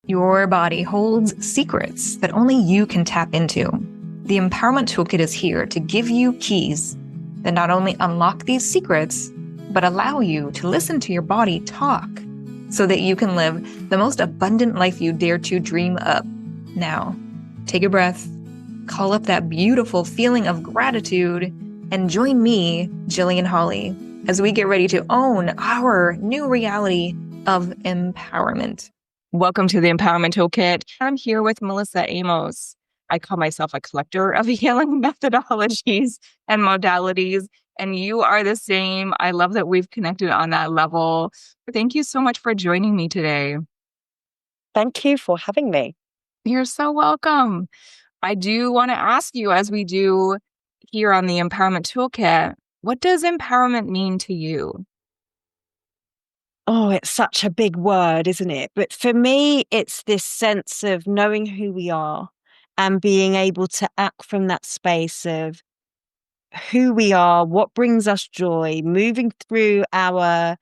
Your body holds secrets that only you can tap into. The Empowerment Toolkit is here to give you keys that not only unlock these secrets, but allow you to listen to your body talk so that you can live the most abundant life you dare to dream up. Now, take a breath, call up that beautiful feeling of gratitude, and join me, Jillian Holly, as we get ready to own our new reality of empowerment. Welcome to the Empowerment Toolkit. I'm here with Melissa Amos. I call myself a collector of healing methodologies and modalities, and you are the same. I love that we've connected on that level. Thank you so much for joining me today. Thank you for having me. You're so welcome. I do want to ask you, as we do here on the Empowerment Toolkit, what does empowerment mean to you? Oh, it's such a big word, isn't it? But for me, it's this sense of knowing who we are and being able to act from that space of who we are, what brings us joy, moving through our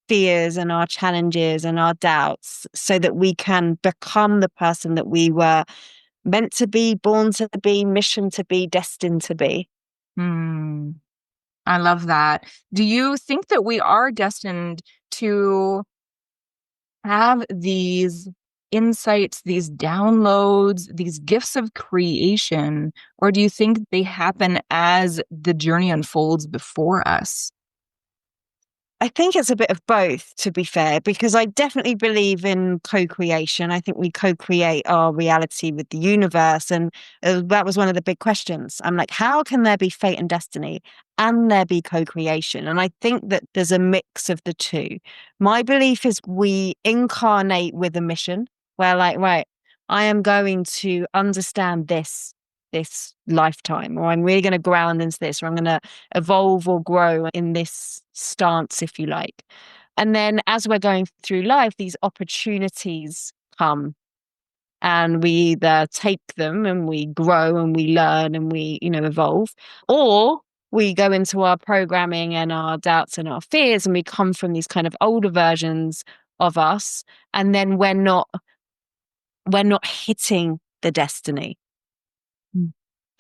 fears and our challenges and our doubts so that we can become the person that we were meant to be, born to be, mission to be, destined to be. I love that. Do you think that we are destined to have these insights, these downloads, these gifts of creation, or do you think they happen as the journey unfolds before us? I think it's a bit of both, to be fair, because I definitely believe in co-creation. I think we co-create our reality with the universe. And that was one of the big questions. I'm like, how can there be fate and destiny and there be co-creation? And I think that there's a mix of the two. My belief is we incarnate with a mission. We're like, right, I am going to understand this lifetime, or I'm really going to ground into this, or I'm going to evolve or grow in this stance, if you like. And then as we're going through life, these opportunities come and we either take them and we grow and we learn and we, evolve, or we go into our programming and our doubts and our fears and we come from these kind of older versions of us. And then we're not hitting the destiny.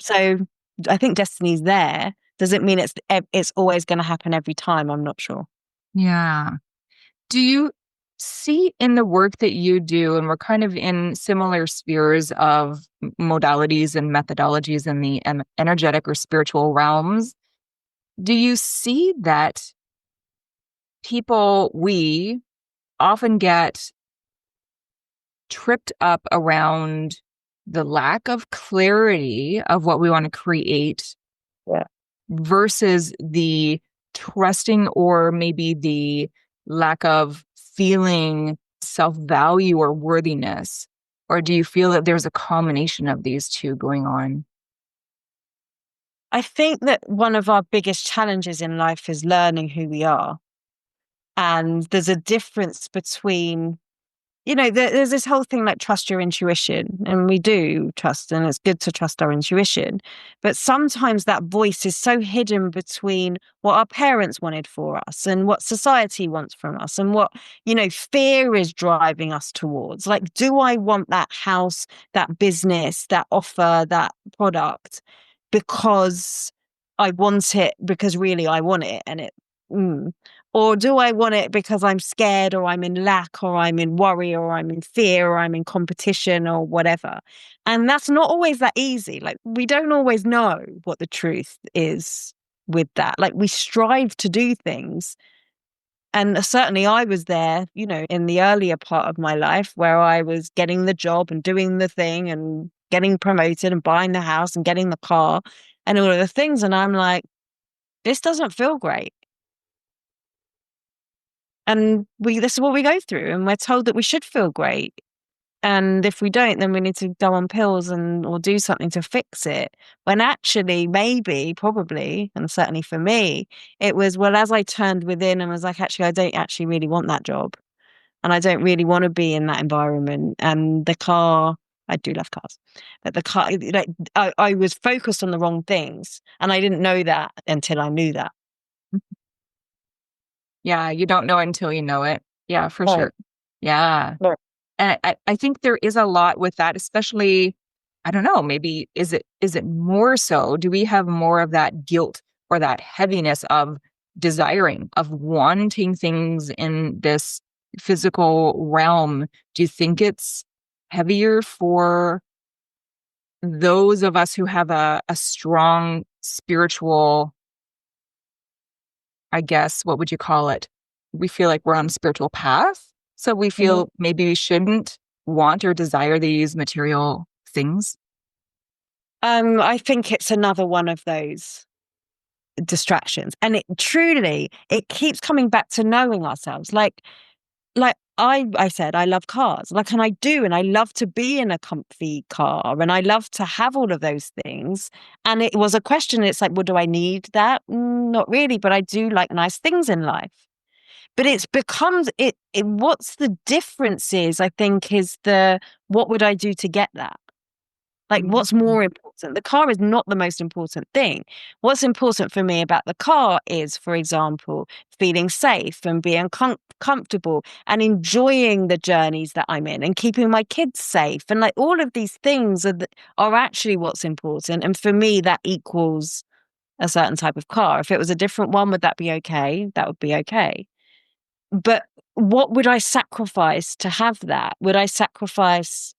So I think destiny's there. Does it mean it's always going to happen every time? I'm not sure. Yeah. Do you see in the work that you do, and we're kind of in similar spheres of modalities and methodologies in the energetic or spiritual realms, do you see that we often get tripped up around the lack of clarity of what we want to create versus the trusting or maybe the lack of feeling self-value or worthiness? Or do you feel that there's a combination of these two going on? I think that one of our biggest challenges in life is learning who we are. And there's a difference between, there's this whole thing like trust your intuition, and we do trust, and it's good to trust our intuition. But sometimes that voice is so hidden between what our parents wanted for us and what society wants from us and what, fear is driving us towards. Like, do I want that house, that business, that offer, that product because I want it because really I want it and or do I want it because I'm scared or I'm in lack or I'm in worry or I'm in fear or I'm in competition or whatever? And that's not always that easy. Like, we don't always know what the truth is with that. Like, we strive to do things. And certainly I was there, in the earlier part of my life where I was getting the job and doing the thing and getting promoted and buying the house and getting the car and all of the things. And I'm like, this doesn't feel great. And this is what we go through, and we're told that we should feel great. And if we don't, then we need to go on pills or do something to fix it. When actually, maybe, probably, and certainly for me, it was, well, as I turned within and was like, actually, I don't actually really want that job. And I don't really want to be in that environment. And the car, I do love cars, but the car, like, I was focused on the wrong things. And I didn't know that until I knew that. Yeah, you don't know it until you know it. Yeah, for Right. sure. Yeah. Right. And I think there is a lot with that, especially, I don't know, maybe is it more so? Do we have more of that guilt or that heaviness of desiring, of wanting things in this physical realm? Do you think it's heavier for those of us who have a strong spiritual, I guess, what would you call it? We feel like we're on a spiritual path. So we feel maybe we shouldn't want or desire these material things. I think it's another one of those distractions. And it keeps coming back to knowing ourselves. Like I said, I love cars. Like, and I do, and I love to be in a comfy car, and I love to have all of those things. And it was a question. It's like, well, do I need that? Not really, but I do like nice things in life. But it's becomes it. What's the difference is, I think, is what would I do to get that? Like, what's more important? The car is not the most important thing. What's important for me about the car is, for example, feeling safe and being comfortable and enjoying the journeys that I'm in and keeping my kids safe. And like all of these things are actually what's important. And for me, that equals a certain type of car. If it was a different one, would that be okay? That would be okay. But what would I sacrifice to have that? Would I sacrifice,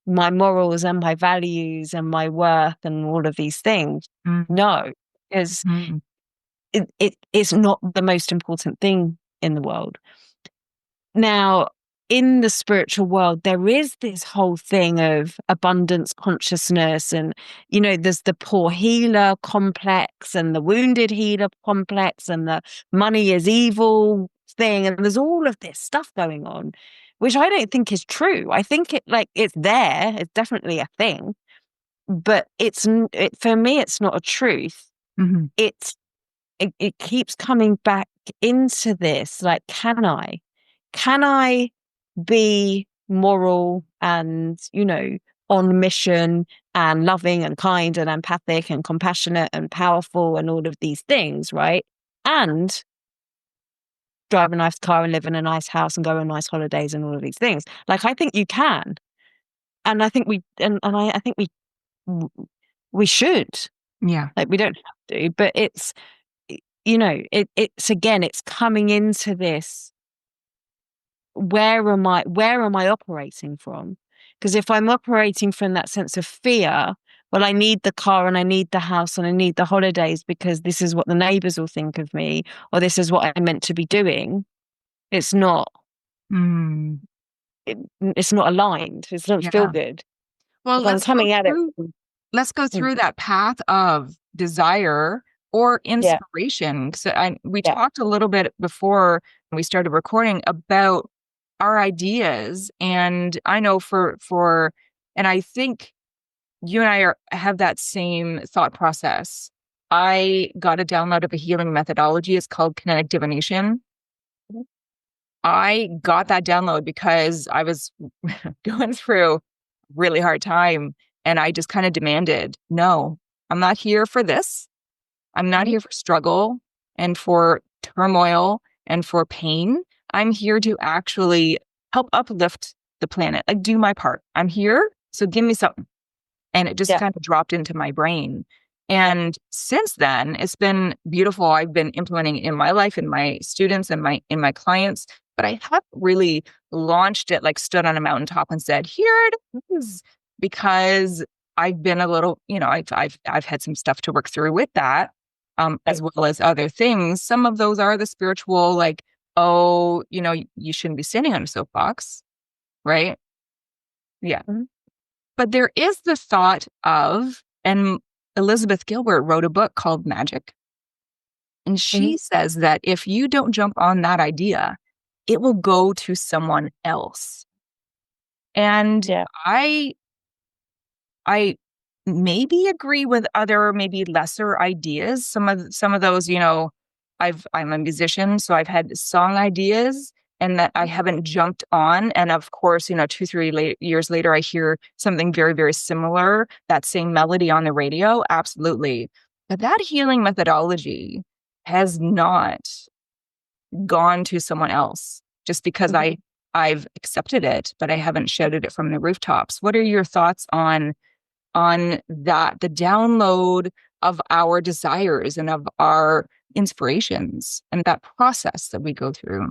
my morals and my values and my worth and all of these things? No, because it's not the most important thing in the world. Now, in the spiritual world, there is this whole thing of abundance consciousness, and there's the poor healer complex and the wounded healer complex and the money is evil thing, and there's all of this stuff going on, which I don't think is true. I think it's there. It's definitely a thing, but for me, it's not a truth. It keeps coming back into this. Like, can I be moral and, on mission and loving and kind and empathic and compassionate and powerful and all of these things, right? And drive a nice car and live in a nice house and go on nice holidays and all of these things. Like, I think you can. And I think I think we should. Yeah. Like, we don't have to, but it's, it's again, it's coming into this. Where am I operating from? Because if I'm operating from that sense of fear, well, I need the car and I need the house and I need the holidays because this is what the neighbors will think of me, or this is what I'm meant to be doing. It's not. It's not aligned. It doesn't feel good. Well, I'm coming at it. Let's go through that path of desire or inspiration. So we talked a little bit before we started recording about our ideas, and I know and I think you and I have that same thought process. I got a download of a healing methodology. It's called kinetic divination. I got that download because I was going through a really hard time, and I just kind of demanded, no, I'm not here for this. I'm not here for struggle and for turmoil and for pain. I'm here to actually help uplift the planet, like do my part. I'm here, so give me something. And it just kind of dropped into my brain. And since then, it's been beautiful. I've been implementing it in my life, in my students and in my clients, but I haven't really launched it, like stood on a mountaintop and said, here it is, because I've been a little, I've had some stuff to work through with that, as well as other things. Some of those are the spiritual, like, oh, you shouldn't be sitting on a soapbox, right? Yeah. But there is the thought of, and Elizabeth Gilbert wrote a book called Magic. And she says that if you don't jump on that idea, it will go to someone else. And I maybe agree with other, maybe lesser ideas. Some of those, I'm a musician, so I've had song ideas and that I haven't jumped on. And of course, 2-3 years later, I hear something very, very similar, that same melody on the radio. Absolutely. But that healing methodology has not gone to someone else just because I I've accepted it, but I haven't shouted it from the rooftops. What are your thoughts on that, the download of our desires and of our inspirations and that process that we go through?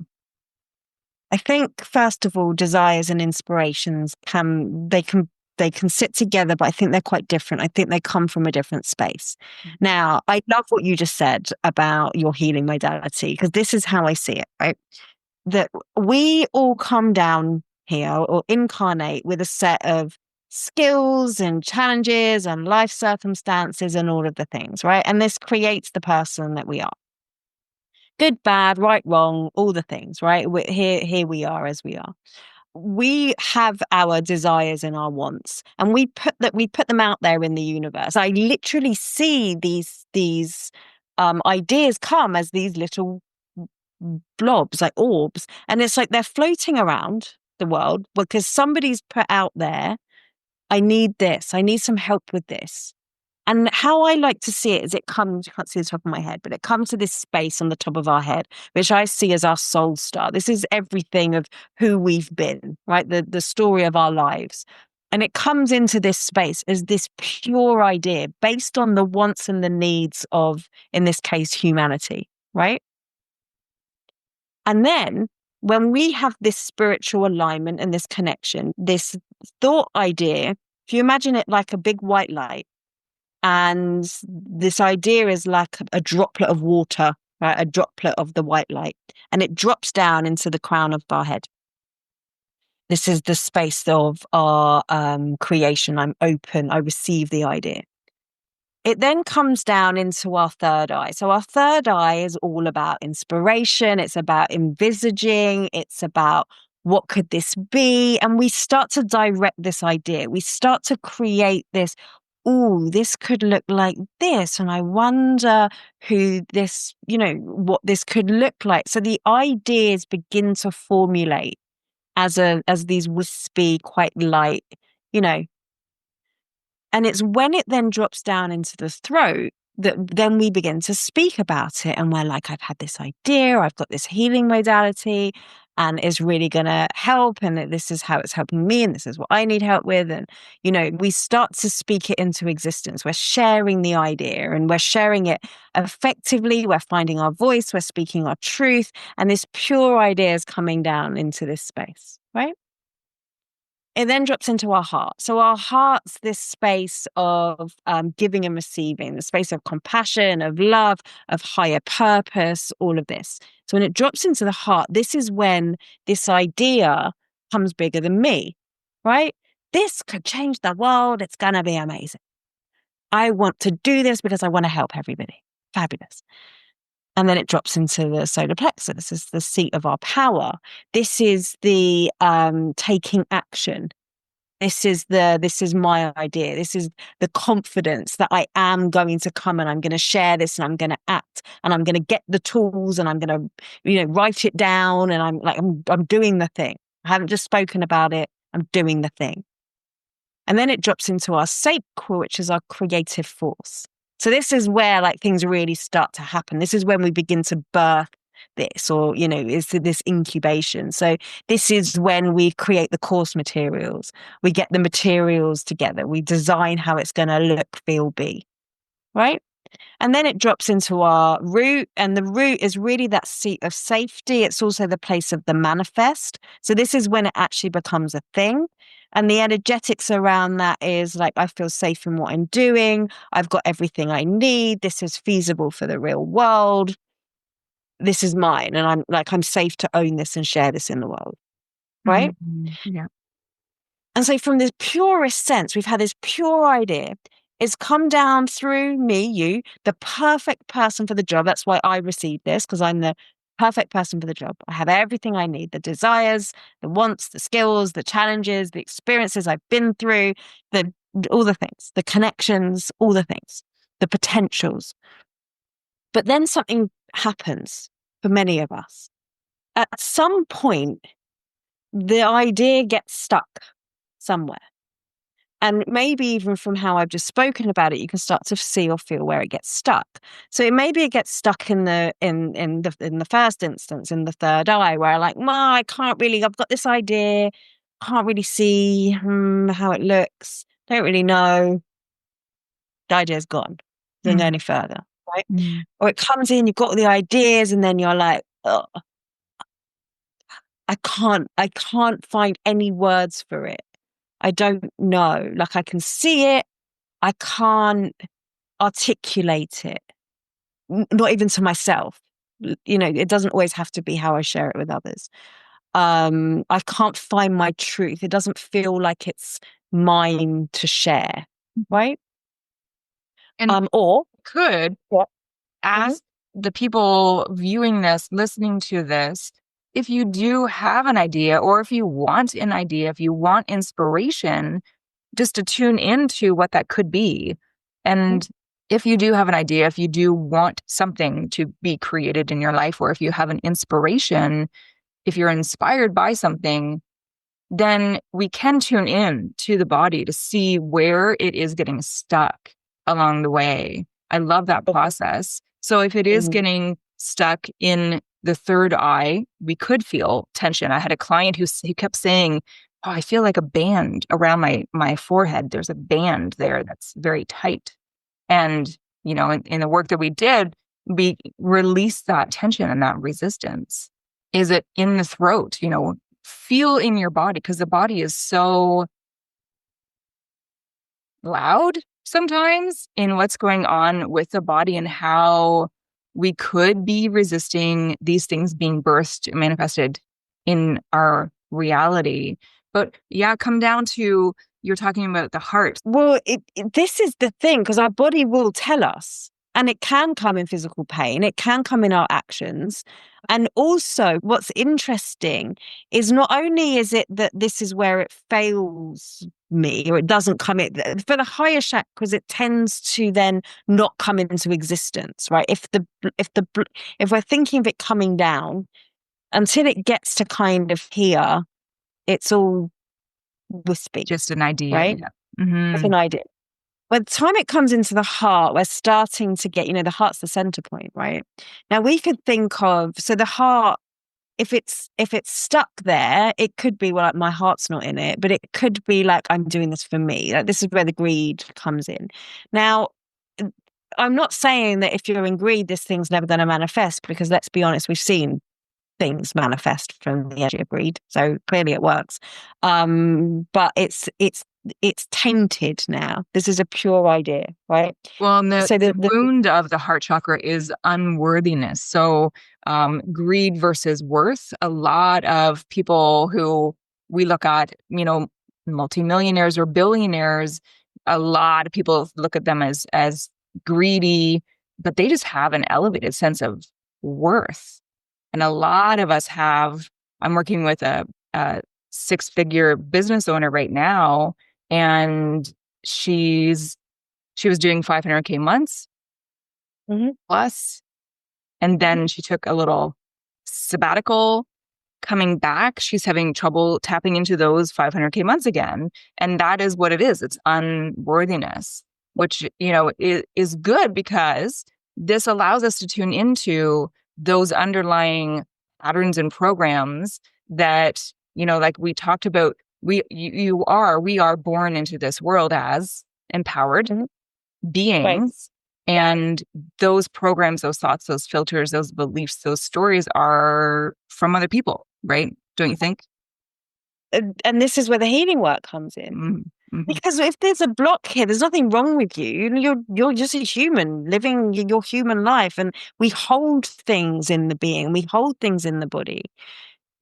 I think, first of all, desires and inspirations they can sit together, but I think they're quite different. I think they come from a different space. Now, I love what you just said about your healing modality, because this is how I see it, right? That we all come down here or incarnate with a set of skills and challenges and life circumstances and all of the things, right? And this creates the person that we are. Good, bad, right, wrong, all the things, right? Here we are as we are. We have our desires and our wants, and we put them out there in the universe. I literally see these ideas come as these little blobs, like orbs, and it's like they're floating around the world because somebody's put out there, I need this, I need some help with this. And how I like to see it is it comes, you can't see the top of my head, but it comes to this space on the top of our head, which I see as our soul star. This is everything of who we've been, right? The story of our lives. And it comes into this space as this pure idea based on the wants and the needs of, in this case, humanity, right? And then when we have this spiritual alignment and this connection, this thought idea, if you imagine it like a big white light, and this idea is like a droplet of water, right? A droplet of the white light, and it drops down into the crown of our head. This is the space of our creation. I'm open. I receive the idea. It then comes down into our third eye. So our third eye is all about inspiration. It's about envisaging. It's about what could this be? And we start to direct this idea. We start to create this, oh, this could look like this. And I wonder who this, what this could look like. So the ideas begin to formulate as these wispy, quite light, and it's when it then drops down into the throat that then we begin to speak about it. And we're like, I've had this idea, I've got this healing modality, and it's really going to help. And this is how it's helping me. And this is what I need help with. And, we start to speak it into existence. We're sharing the idea and we're sharing it effectively. We're finding our voice. We're speaking our truth. And this pure idea is coming down into this space, right? It then drops into our heart. So our heart's this space of giving and receiving, the space of compassion, of love, of higher purpose, all of this. So when it drops into the heart, this is when this idea comes bigger than me, right? This could change the world. It's going to be amazing. I want to do this because I want to help everybody. Fabulous. And then it drops into the solar plexus. This is the seat of our power. This is the taking action. This is my idea. This is the confidence that I am going to come and I'm going to share this and I'm going to act and I'm going to get the tools and I'm going to, write it down and I'm doing the thing. I haven't just spoken about it. I'm doing the thing. And then it drops into our sacral, which is our creative force. So this is where things really start to happen. This is when we begin to birth this, or, is this incubation. So this is when we create the course materials. We get the materials together. We design how it's going to look, feel, be, right? And then it drops into our root, and the root is really that seat of safety. It's also the place of the manifest. So this is when it actually becomes a thing. And the energetics around that is I feel safe in what I'm doing. I've got everything I need. This is feasible for the real world. This is mine. And I'm safe to own this and share this in the world. Right? Mm-hmm. Yeah. And so from this purest sense, we've had this pure idea. It's come down through me, you, the perfect person for the job. That's why I received this, because I'm the perfect person for the job. I have everything I need, the desires, the wants, the skills, the challenges, the experiences I've been through, all the things, the connections, all the things, the potentials. But then something happens for many of us. At some point, the idea gets stuck somewhere. And maybe even from how I've just spoken about it, you can start to see or feel where it gets stuck. So maybe it gets stuck in the first instance, in the third eye, where I'm like, I can't really, I've got this idea, can't really see how it looks, don't really know. The idea's gone. Doesn't go any further, right? Or it comes in, you've got all the ideas, and then you're like, oh, I can't find any words for it. I don't know. Like, I can see it, I can't articulate it, not even to myself. It doesn't always have to be how I share it with others. I can't find my truth. It doesn't feel like it's mine to share, right? And or could ask the people viewing this, listening to this, if you do have an idea, or if you want an idea, if you want inspiration, just to tune into what that could be. And if you do have an idea, if you do want something to be created in your life, or if you have an inspiration, if you're inspired by something, then we can tune in to the body to see where it is getting stuck along the way. I love that process. So if it is getting stuck in the third eye, we could feel tension. I had a client who kept saying, oh, I feel like a band around my forehead. There's a band there that's very tight. And, in the work that we did, we released that tension and that resistance. Is it in the throat? Feel in your body, because the body is so loud sometimes in what's going on with the body, and how we could be resisting these things being birthed, manifested in our reality. But come down to, you're talking about the heart. Well, this is the thing, because our body will tell us, and it can come in physical pain. It can come in our actions. And also, what's interesting is not only is it that this is where it fails me, or it doesn't come in for the higher chakras, it tends to then not come into existence, right? If we're thinking of it coming down, until it gets to kind of here, it's all wispy. Just an idea, right? Yeah. Mm-hmm. It's an idea. By the time it comes into the heart, we're starting to get, the heart's the center point, right? Now we could think of, so the heart, if it's stuck there, it could be, well, like, my heart's not in it, but it could be like, I'm doing this for me. Like, this is where the greed comes in. Now, I'm not saying that if you're in greed, this thing's never going to manifest, because let's be honest, we've seen things manifest from the energy of greed, so clearly it works. But it's tainted now. This is a pure idea, right? Well, and the wound of the heart chakra is unworthiness. So greed versus worth. A lot of people who we look at, multimillionaires or billionaires, a lot of people look at them as greedy, but they just have an elevated sense of worth. And a lot of us have. I'm working with a 6-figure business owner right now, and she was doing 500K months plus, and then she took a little sabbatical. Coming back, she's having trouble tapping into those 500K months again, and that is what it is. It's unworthiness, which is good, because this allows us to tune into those underlying patterns and programs that, like we talked about, we are born into this world as empowered beings. Right. And those programs, those thoughts, those filters, those beliefs, those stories are from other people, right? Don't you think? And this is where the healing work comes in. Mm-hmm. Because if there's a block here, there's nothing wrong with you. You're just a human living your human life, and we hold things in the being, we hold things in the body.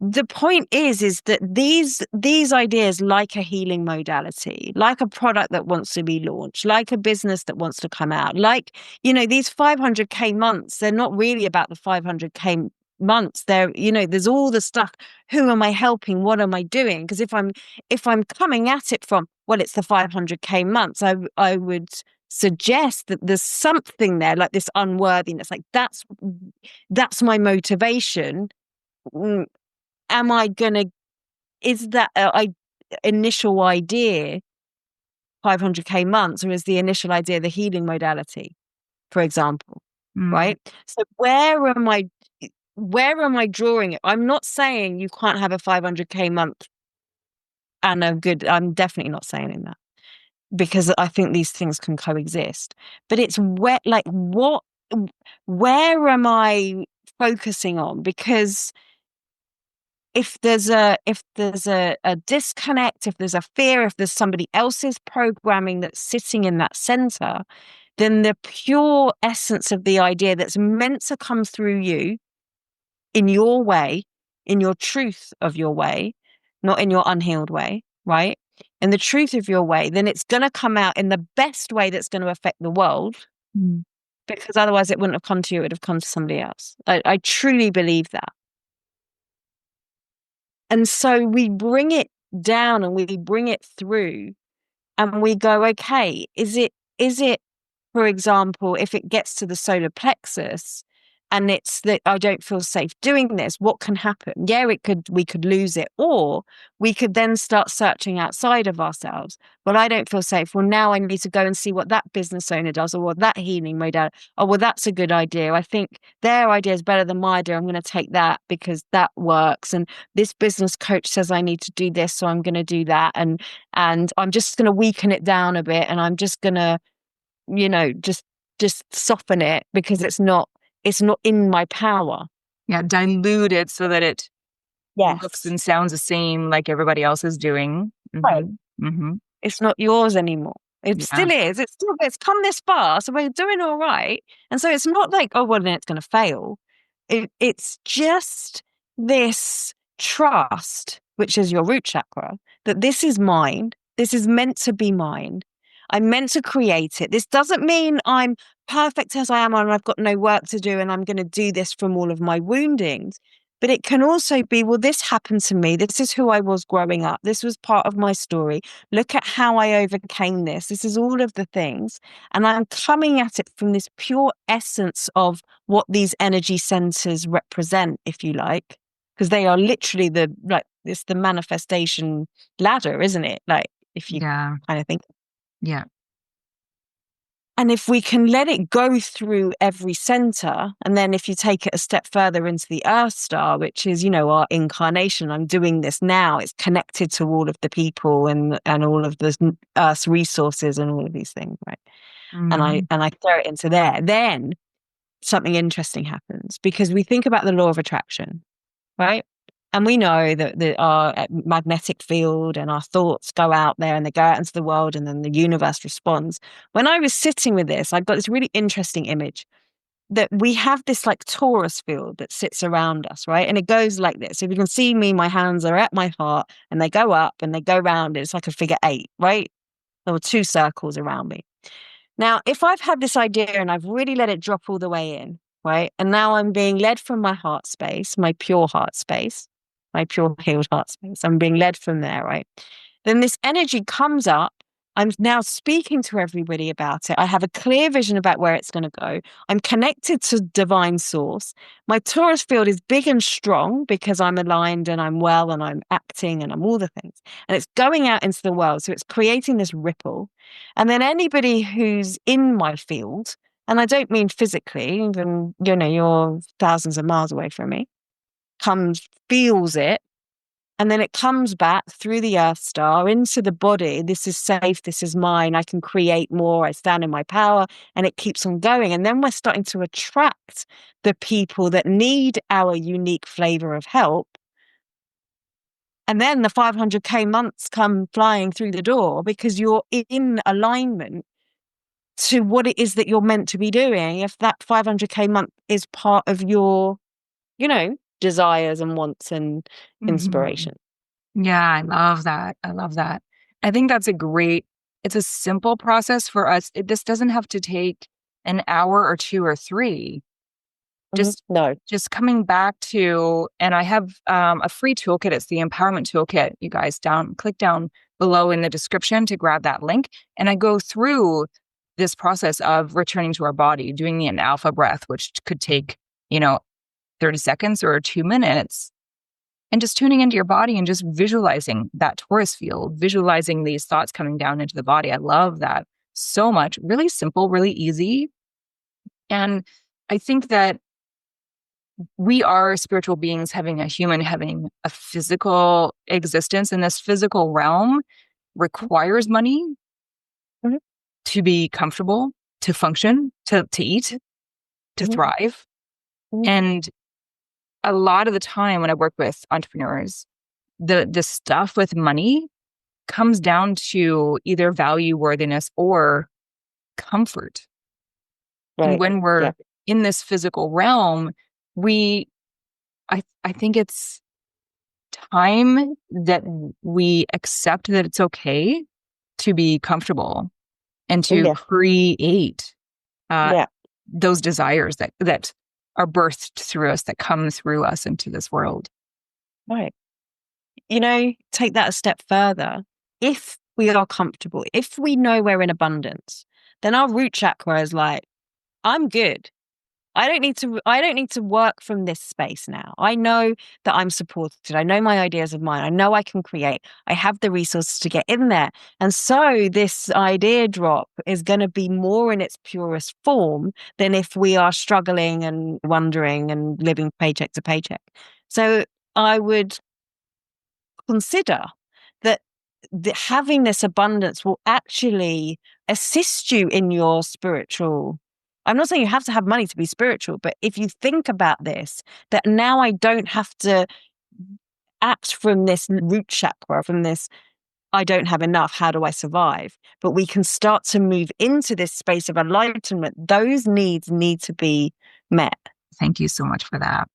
The point is that these ideas, like a healing modality, like a product that wants to be launched, like a business that wants to come out, like, these 500K months, they're not really about the 500K months. There's all the stuff. Who am I helping? What am I doing? Because if I'm coming at it from, well, it's the 500K months, I would suggest that there's something there, like this unworthiness, like that's my motivation. Am I gonna? Is that initial idea 500K months, or is the initial idea the healing modality, for example, right? So where am I drawing it? I'm not saying you can't have a 500K month and I'm definitely not saying that, because I think these things can coexist. But it's where am I focusing on? Because if there's a disconnect, if there's a fear, if there's somebody else's programming that's sitting in that center, then the pure essence of the idea that's meant to come through you in your way, in your truth of your way, not in your unhealed way, right? In the truth of your way, then it's going to come out in the best way that's going to affect the world, because otherwise it wouldn't have come to you, it would have come to somebody else. I truly believe that. And so we bring it down and we bring it through and we go, okay, is it, for example, if it gets to the solar plexus and it's that I don't feel safe doing this, what can happen? Yeah, we could lose it, or we could then start searching outside of ourselves. Well, I don't feel safe. Well, now I need to go and see what that business owner does, or what that healing modality. Oh, well, that's a good idea. I think their idea is better than my idea. I'm going to take that because that works. And this business coach says I need to do this, so I'm going to do that. And I'm just going to weaken it down a bit, and I'm just going to, just soften it because it's not in my power. Yeah, dilute it so that it Yes. looks and sounds the same like everybody else is doing. Right. It's not yours anymore. It still is. It's come this far, so we're doing all right. And so it's not like, oh, well, then it's going to fail. It's just this trust, which is your root chakra, that this is mine. This is meant to be mine. I'm meant to create it. This doesn't mean I'm perfect as I am and I've got no work to do and I'm going to do this from all of my woundings. But it can also be, well, this happened to me. This is who I was growing up. This was part of my story. Look at how I overcame this. This is all of the things. And I'm coming at it from this pure essence of what these energy centers represent, if you like, because they are literally it's the manifestation ladder, isn't it? Like, if you kind of think. Yeah. And if we can let it go through every center, and then if you take it a step further into the Earth Star, which is, our incarnation, I'm doing this now, it's connected to all of the people and all of the Earth's resources and all of these things, right? And I throw it into there. Then something interesting happens, because we think about the law of attraction, right? And we know that our magnetic field and our thoughts go out there and they go out into the world, and then the universe responds. When I was sitting with this, I've got this really interesting image that we have this like torus field that sits around us, right? And it goes like this. If you can see me, my hands are at my heart and they go up and they go round. It's like a figure 8, right? There were 2 circles around me. Now, if I've had this idea and I've really let it drop all the way in, right? And now I'm being led from my heart space, my pure heart space, my pure healed heart space. I'm being led from there, right? Then this energy comes up. I'm now speaking to everybody about it. I have a clear vision about where it's going to go. I'm connected to divine source. My torus field is big and strong because I'm aligned and I'm well and I'm acting and I'm all the things. And it's going out into the world. So it's creating this ripple. And then anybody who's in my field, and I don't mean physically, even, you're thousands of miles away from me, feels it, and then it comes back through the Earth Star into the body. This is safe. This is mine. I can create more. I stand in my power, and it keeps on going. And then we're starting to attract the people that need our unique flavor of help. And then the 500K months come flying through the door because you're in alignment to what it is that you're meant to be doing. If that 500K month is part of your, desires and wants and inspiration. Yeah, I love that. I think that's it's a simple process for us. This doesn't have to take an hour or 2 or 3. Just coming back to, and I have a free toolkit. It's the Empowerment Toolkit. You guys click down below in the description to grab that link. And I go through this process of returning to our body, doing an alpha breath, which could take, 30 seconds or 2 minutes. and just tuning into your body and just visualizing that torus field, visualizing these thoughts coming down into the body. I love that so much. Really simple, really easy. And I think that we are spiritual beings having a physical existence, and this physical realm requires money to be comfortable, to function, to eat, to thrive. And a lot of the time when I work with entrepreneurs, the stuff with money comes down to either value, worthiness, or comfort. Right. And when we're in this physical realm, I think it's time that we accept that it's okay to be comfortable and to create those desires that are birthed through us, that come through us into this world. Right. Take that a step further. If we are comfortable, if we know we're in abundance, then our root chakra is like, I'm good. I don't need to work from this space now. I know that I'm supported. I know my ideas are mine. I know I can create. I have the resources to get in there. And so this idea drop is going to be more in its purest form than if we are struggling and wondering and living paycheck to paycheck. So I would consider that having this abundance will actually assist you in your spiritual. I'm not saying you have to have money to be spiritual, but if you think about this, that now I don't have to act from this root chakra, from this, I don't have enough, how do I survive? But we can start to move into this space of enlightenment. Those needs need to be met. Thank you so much for that.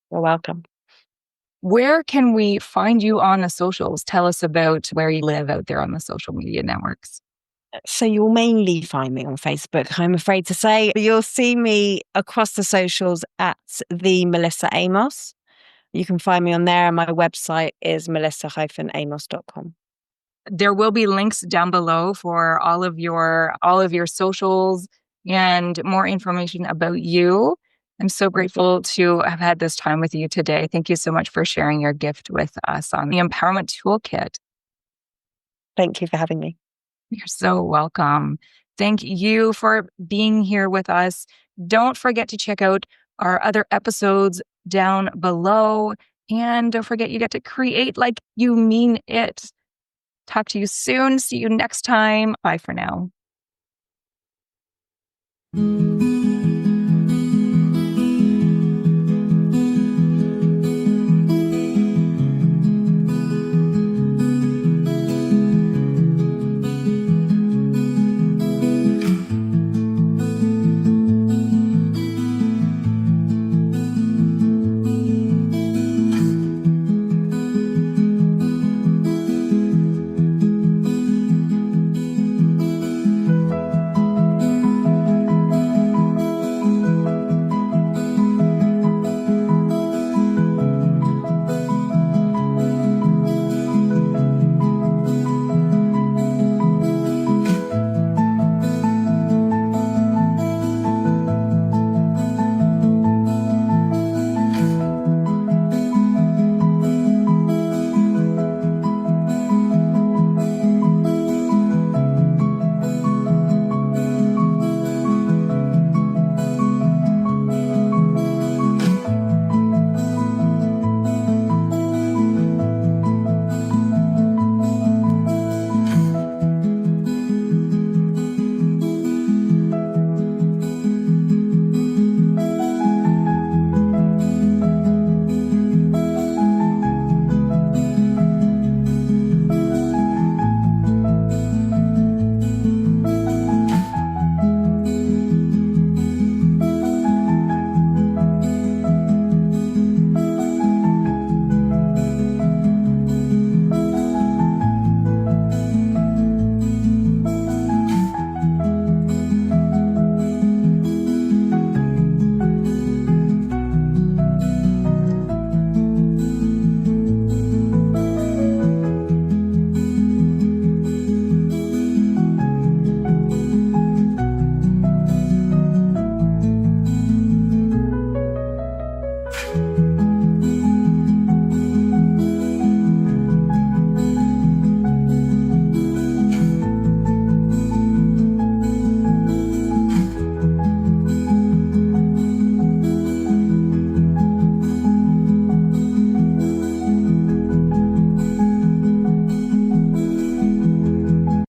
You're welcome. Where can we find you on the socials? Tell us about where you live out there on the social media networks. So you'll mainly find me on Facebook, I'm afraid to say. You'll see me across the socials at the Melissa Amos. You can find me on there, and my website is melissa-amos.com. There will be links down below for all of your socials and more information about you. I'm so grateful to have had this time with you today. Thank you so much for sharing your gift with us on the Empowerment Toolkit. Thank you for having me. You're so welcome. Thank you for being here with us. Don't forget to check out our other episodes down below. And don't forget, you get to create like you mean it. Talk to you soon. See you next time. Bye for now.